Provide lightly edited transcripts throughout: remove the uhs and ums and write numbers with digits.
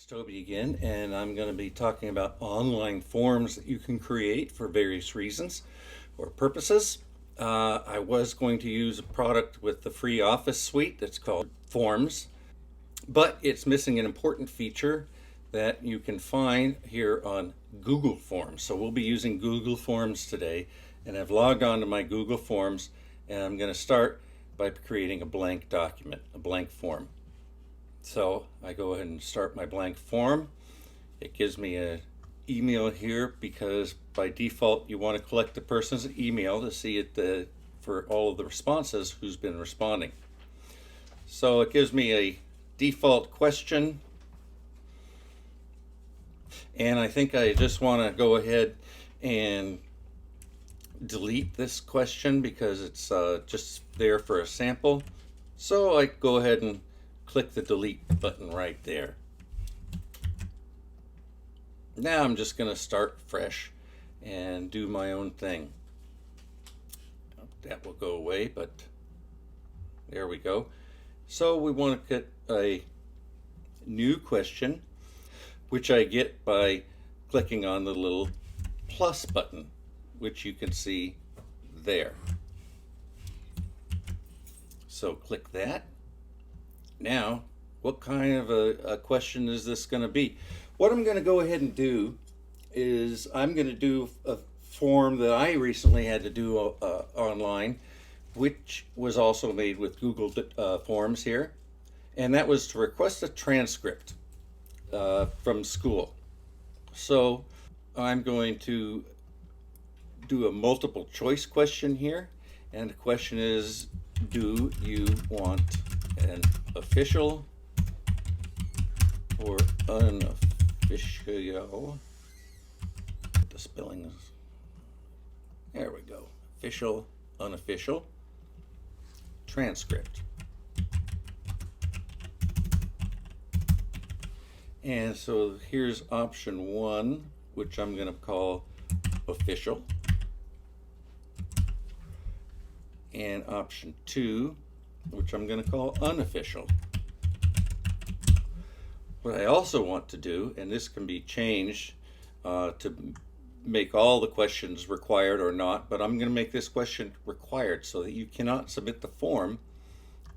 It's Toby again, and I'm going to be talking about online forms that you can create for various reasons or purposes. I was going to use a product with the free Office suite that's called Forms, but it's missing an important feature that you can find here on Google Forms. So we'll be using Google Forms today, and I've logged on to my Google Forms, and I'm going to start by creating a blank document, a blank form. So I go ahead and start my blank form. It gives me an email here because by default you want to collect the person's email to see it for all of the responses who's been responding. So it gives me a default question, and I think I just want to go ahead and delete this question because it's just there for a sample. So I go ahead and click the delete button right there. Now I'm just going to start fresh and do my own thing. That will go away, but there we go. So we want to get a new question, which I get by clicking on the little plus button, which you can see there. So click that. Now, what kind of a question is this going to be? What I'm going to go ahead and do is I'm going to do a form that I recently had to do online, which was also made with Google Forms here, and that was to request a transcript from school. So I'm going to do a multiple choice question here, and the question is, do you want an official or unofficial? The spelling is, there we go. Official, unofficial transcript. And so here's option one, which I'm going to call official. And option two, which I'm going to call unofficial. What I also want to do, and this can be changed to make all the questions required or not, but I'm going to make this question required so that you cannot submit the form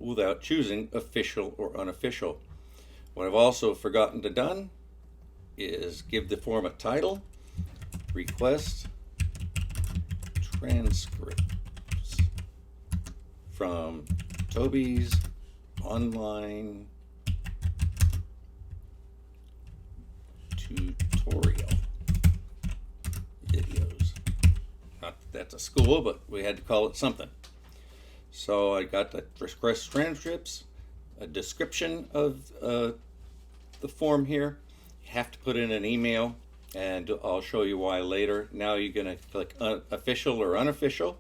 without choosing official or unofficial. What I've also forgotten to done is give the form a title, request transcripts from Toby's online tutorial videos. Not that that's a school, but we had to call it something. So I got the request transcripts, a description of the form here. You have to put in an email, and I'll show you why later. Now you're going to click official or unofficial,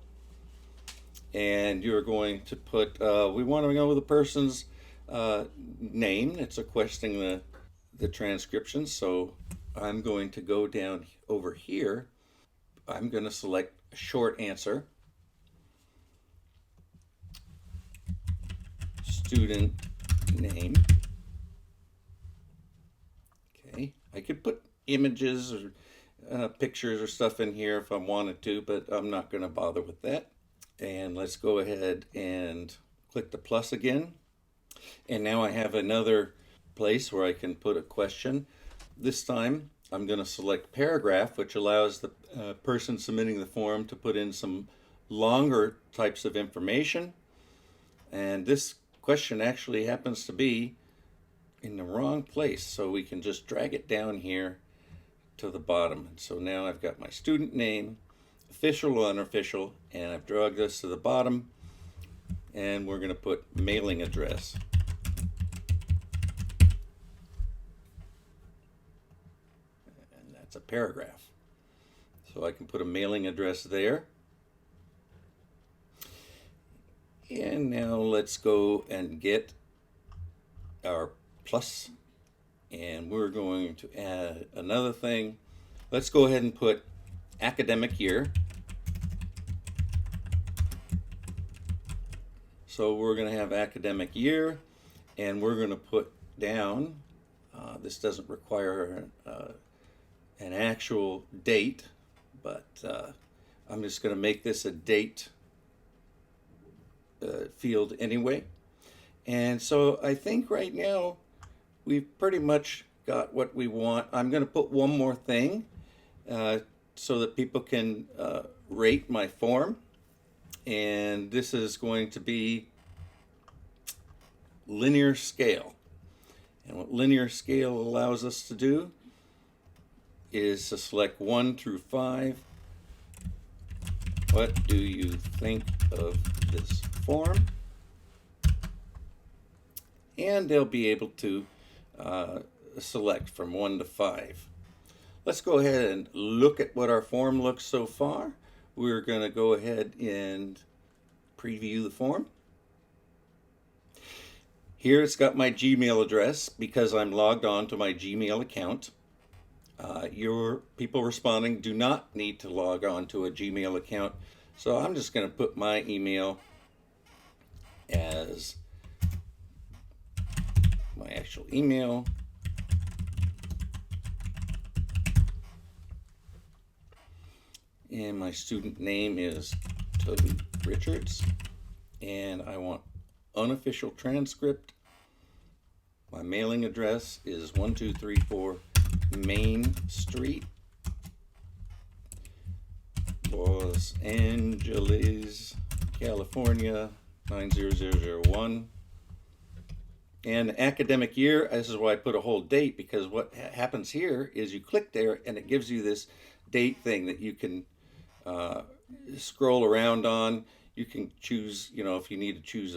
and you're going to put, we want to know the person's name. It's requesting the transcription, so I'm going to go down over here. I'm going to select a short answer, student name. Okay, I could put images or pictures or stuff in here if I wanted to, but I'm not going to bother with that. And let's go ahead and click the plus again. And now I have another place where I can put a question. This time I'm going to select paragraph, which allows the person submitting the form to put in some longer types of information. And this question actually happens to be in the wrong place, so we can just drag it down here to the bottom. And so now I've got my student name, official or unofficial, and I've dragged this to the bottom, and we're going to put mailing address. And that's a paragraph. So I can put a mailing address there. And now let's go and get our plus, and we're going to add another thing. Let's go ahead and put academic year. So we're going to have academic year, and we're going to put down This doesn't require an actual date, but I'm just going to make this a date field anyway. And so I think right now we've pretty much got what we want. I'm going to put one more thing so that people can rate my form. And this is going to be linear scale. And what linear scale allows us to do is to select 1 through 5. What do you think of this form? And they'll be able to select from 1 to 5. Let's go ahead and look at what our form looks so far. We're going to go ahead and preview the form. Here it's got my Gmail address because I'm logged on to my Gmail account. Your people responding do not need to log on to a Gmail account. So I'm just going to put my email as my actual email. And my student name is Toby Richards. And I want unofficial transcript. My mailing address is 1234 Main Street, Los Angeles, California 90001. And academic year, this is why I put a whole date, because what happens here is you click there and it gives you this date thing that you can scroll around on. You can choose, if you need to choose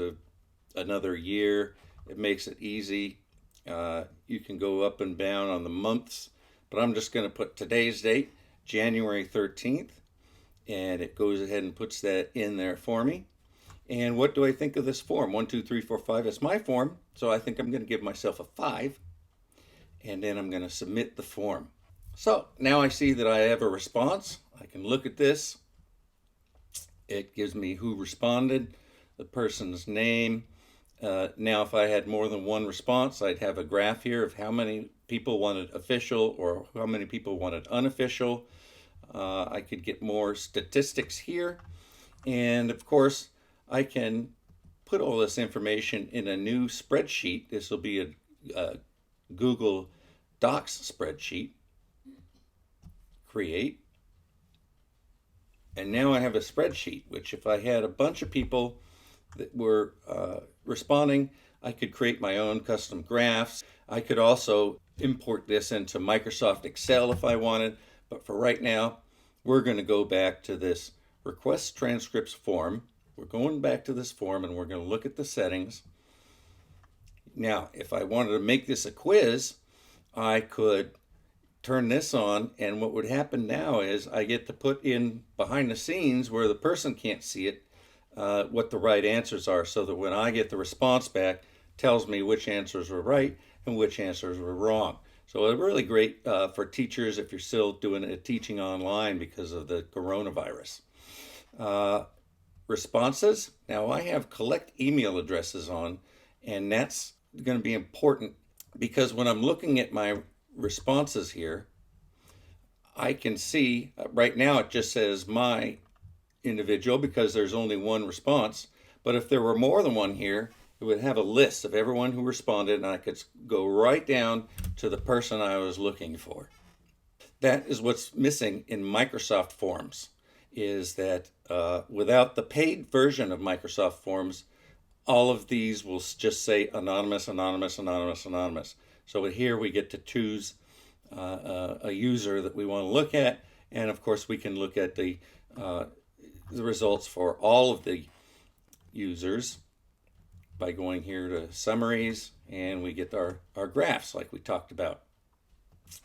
another year, it makes it easy. You can go up and down on the months, but I'm just going to put today's date, January 13th, and it goes ahead and puts that in there for me. And what do I think of this form? 1, 2, 3, 4, 5 is my form, so I think I'm going to give myself a 5, and then I'm going to submit the form. So now I see that I have a response. I can look at this. It gives me who responded, the person's name. Now, if I had more than one response, I'd have a graph here of how many people wanted official or how many people wanted unofficial. I could get more statistics here. And of course, I can put all this information in a new spreadsheet. This will be a Google Docs spreadsheet. Create. And now I have a spreadsheet, which if I had a bunch of people that were responding, I could create my own custom graphs. I could also import this into Microsoft Excel if I wanted, but for right now, we're going to go back to this request transcripts form. We're going back to this form and we're going to look at the settings. Now, if I wanted to make this a quiz, I could turn this on, and what would happen now is I get to put in behind the scenes where the person can't see it what the right answers are, so that when I get the response back, tells me which answers were right and which answers were wrong. So it's really great for teachers if you're still doing teaching online because of the coronavirus. Responses. Now I have collect email addresses on, and that's going to be important because when I'm looking at my responses here, I can see right now it just says my individual because there's only one response. But if there were more than one here, it would have a list of everyone who responded, and I could go right down to the person I was looking for. That is what's missing in Microsoft Forms, is that without the paid version of Microsoft Forms, all of these will just say anonymous, anonymous, anonymous, anonymous. So here we get to choose a user that we want to look at, and of course we can look at the results for all of the users by going here to summaries, and we get our graphs like we talked about.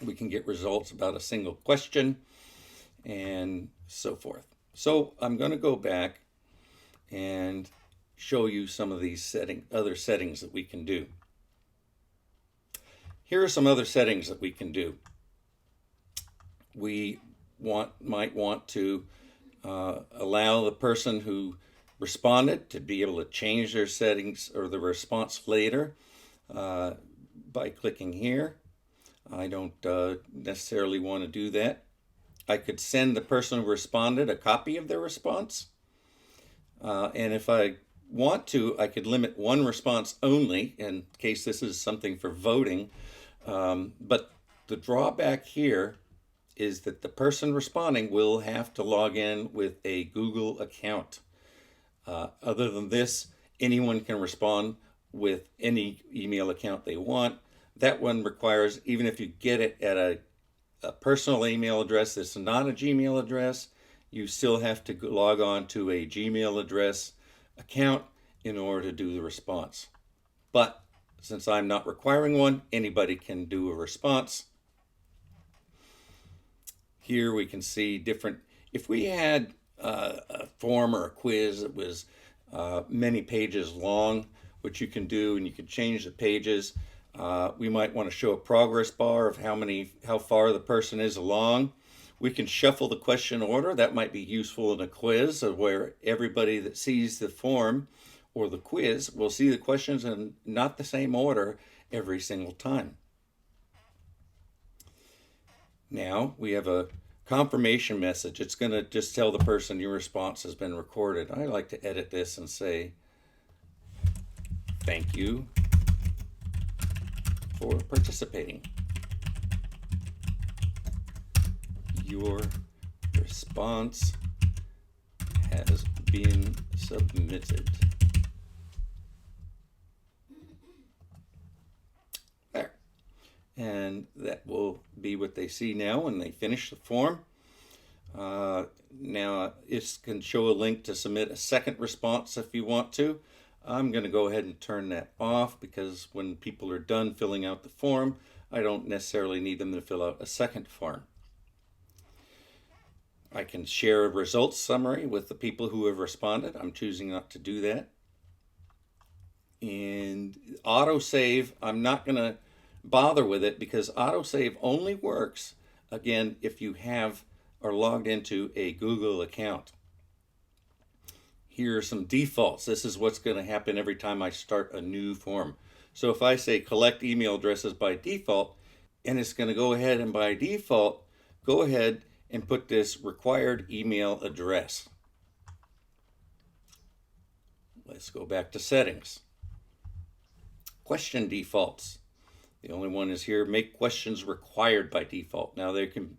We can get results about a single question and so forth. So I'm going to go back and show you some of these other settings that we can do. Here are some other settings that we can do. We might want to allow the person who responded to be able to change their settings or the response later by clicking here. I don't necessarily want to do that. I could send the person who responded a copy of their response. And if I want to, I could limit one response only in case this is something for voting. But the drawback here is that the person responding will have to log in with a Google account. Other than this, anyone can respond with any email account they want. That one requires, even if you get it at a personal email address that's not a Gmail address, you still have to log on to a Gmail address account in order to do the response. But since I'm not requiring one, anybody can do a response. Here we can see different, if we had a form or a quiz that was many pages long, which you can do, and you can change the pages. We might want to show a progress bar of how far the person is along. We can shuffle the question order. That might be useful in a quiz where everybody that sees the form or the quiz will see the questions in not the same order every single time. Now we have a confirmation message. It's going to just tell the person your response has been recorded. I like to edit this and say, thank you for participating. Your response has been submitted. There. And that will be what they see now when they finish the form. Now it can show a link to submit a second response if you want to. I'm going to go ahead and turn that off because when people are done filling out the form, I don't necessarily need them to fill out a second form. I can share a results summary with the people who have responded. I'm choosing not to do that. And autosave, I'm not going to bother with it because autosave only works, again, if you are logged into a Google account. Here are some defaults. This is what's going to happen every time I start a new form. So if I say collect email addresses by default, and it's going to go ahead and by default, go ahead and put this required email address. Let's go back to settings. Question defaults. The only one is here, make questions required by default. Now they can,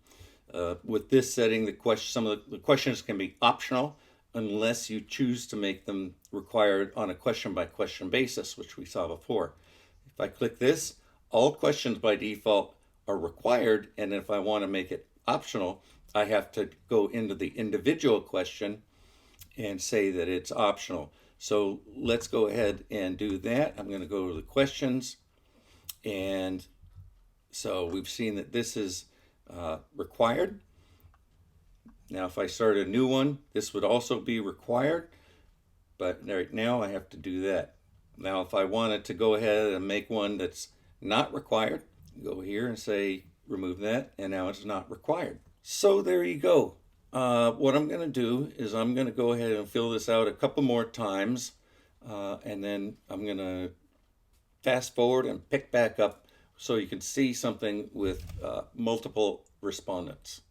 with this setting, some of the questions can be optional unless you choose to make them required on a question by question basis, which we saw before. If I click this, all questions by default are required, and if I want to make it optional, I have to go into the individual question and say that it's optional. So let's go ahead and do that. I'm going to go to the questions. And so we've seen that this is required. Now, if I start a new one, this would also be required. But right now I have to do that. Now, if I wanted to go ahead and make one that's not required, go here and say remove that. And now it's not required. So there you go. What I'm going to do is I'm going to go ahead and fill this out a couple more times. And then I'm going to fast forward and pick back up so you can see something with multiple respondents.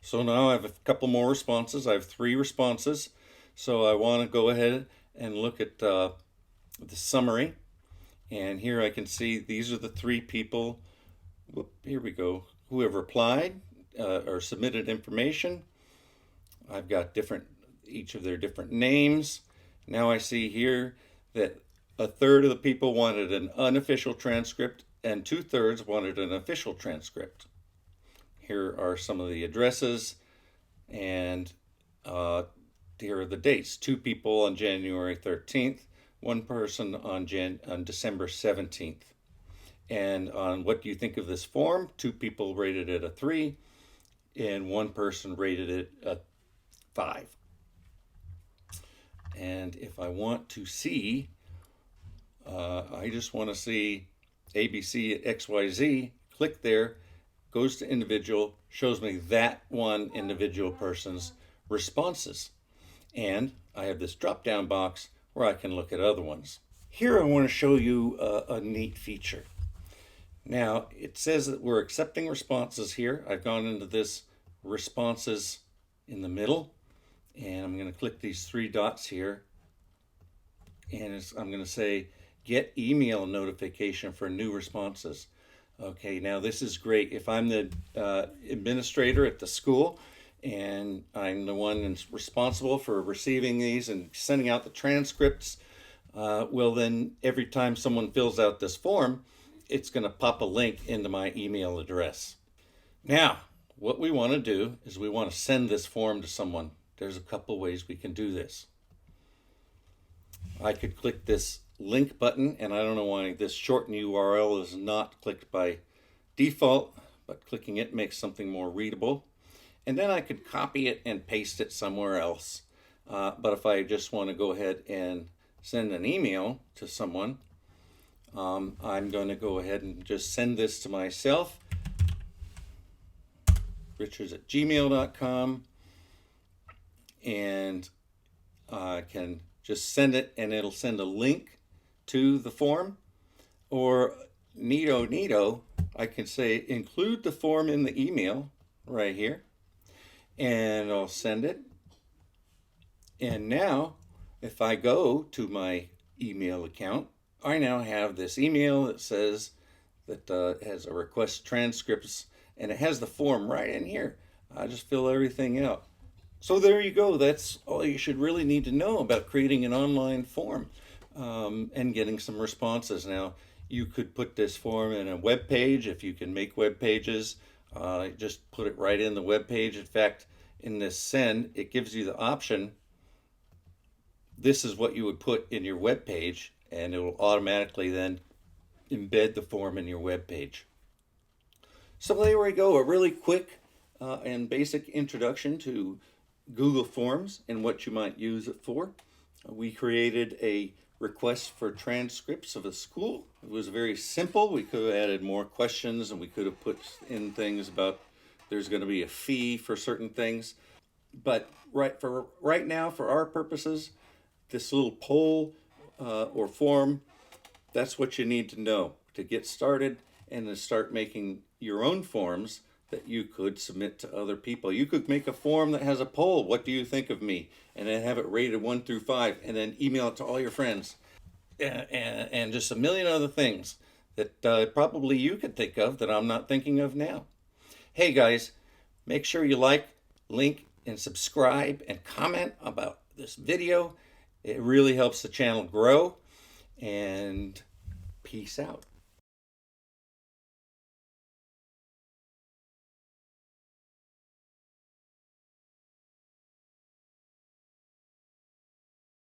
So now I have a couple more responses. I have 3 responses. So I want to go ahead and look at the summary. And here I can see these are the 3 people. Here we go. Who have replied or submitted information. I've got each of their different names. Now I see here that 1/3 of the people wanted an unofficial transcript and 2/3 wanted an official transcript. Here are some of the addresses, and here are the dates. 2 people on January 13th, 1 person on December 17th. And on what do you think of this form? 2 people rated it a 3, and 1 person rated it a 5. And if I want to see, I just want to see ABC at XYZ, click there, goes to individual, shows me that one individual person's responses. And I have this drop-down box where I can look at other ones. Here I want to show you a neat feature. Now it says that we're accepting responses here. I've gone into this responses in the middle, and I'm going to click these three dots here, and I'm going to say get email notification for new responses. Okay, now this is great. If I'm the administrator at the school and I'm the one that's responsible for receiving these and sending out the transcripts, well then every time someone fills out this form, it's going to pop a link into my email address. Now, what we want to do is we want to send this form to someone. There's a couple ways we can do this. I could click this link button, and I don't know why this shortened URL is not clicked by default, but clicking it makes something more readable. And then I could copy it and paste it somewhere else. But if I just want to go ahead and send an email to someone, I'm going to go ahead and just send this to myself, richards@gmail.com, and I can just send it and it'll send a link to the form. Or neato, I can say include the form in the email right here, and I'll send it. And now if I go to my email account, I now have this email that says that has a request transcripts, and it has the form right in here. I just fill everything out. So there you go. That's all you should really need to know about creating an online form and getting some responses. Now, you could put this form in a web page if you can make web pages. Just put it right in the web page. In fact, in this send, it gives you the option. This is what you would put in your web page, and it will automatically then embed the form in your web page. So there we go, a really quick and basic introduction to Google Forms and what you might use it for. We created a request for transcripts of a school. It was very simple. We could have added more questions, and we could have put in things about there's going to be a fee for certain things. But right now, for our purposes, this little poll or form, that's what you need to know to get started and to start making your own forms that you could submit to other people. You could make a form that has a poll, what do you think of me? And then have it rated 1 through 5, and then email it to all your friends. And just a million other things that probably you could think of that I'm not thinking of now. Hey guys, make sure you like, link, and subscribe and comment about this video. It really helps the channel grow, and peace out.